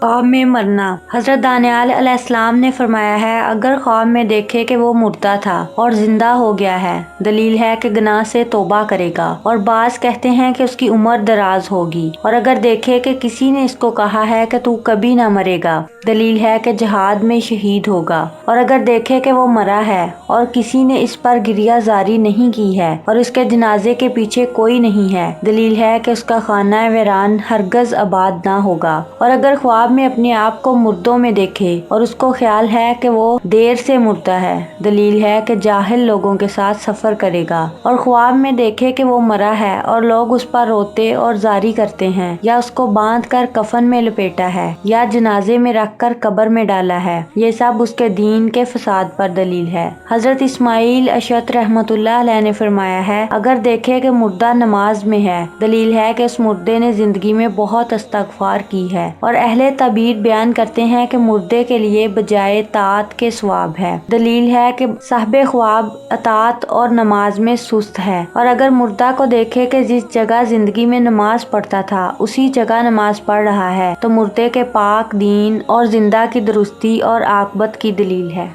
خواب میں مرنا۔ حضرت دانیال علیہ السلام نے فرمایا ہے، اگر خواب میں دیکھے کہ وہ مردہ تھا اور زندہ ہو گیا ہے، دلیل ہے کہ گناہ سے توبہ کرے گا، اور بعض کہتے ہیں کہ اس کی عمر دراز ہوگی، اور اگر دیکھے کہ کسی نے اس کو کہا ہے کہ تو کبھی نہ مرے گا، دلیل ہے کہ جہاد میں شہید ہوگا، اور اگر دیکھے کہ وہ مرا ہے اور کسی نے اس پر گریہ زاری نہیں کی ہے اور اس کے جنازے کے پیچھے کوئی نہیں ہے، دلیل ہے کہ اس کا خانہ ویران ہرگز آباد نہ ہوگا، اور اگر خواب میں اپنے آپ کو مردوں میں دیکھے اور اس کو خیال ہے کہ وہ دیر سے مردہ ہے، دلیل ہے کہ جاہل لوگوں کے ساتھ سفر کرے گا، اور خواب میں دیکھے کہ وہ مرا ہے اور لوگ اس پر روتے اور زاری کرتے ہیں، یا اس کو باندھ کر کفن میں لپیٹا ہے یا جنازے میں رکھ کر قبر میں ڈالا ہے، یہ سب اس کے دین کے فساد پر دلیل ہے۔ حضرت اسماعیل اشعث رحمۃ اللہ علیہ نے فرمایا ہے، اگر دیکھے کہ مردہ نماز میں ہے، دلیل ہے کہ اس مردے نے زندگی میں بہت استغفار کی ہے، اور اہل تعبیر بیان کرتے ہیں کہ مردے کے لیے بجائے طاعت کے ثواب ہے، دلیل ہے کہ صاحب خواب اطاعت اور نماز میں سست ہے، اور اگر مردہ کو دیکھے کہ جس جگہ زندگی میں نماز پڑھتا تھا اسی جگہ نماز پڑھ رہا ہے، تو مردے کے پاک دین اور زندہ کی درستی اور عاقبت کی دلیل ہے۔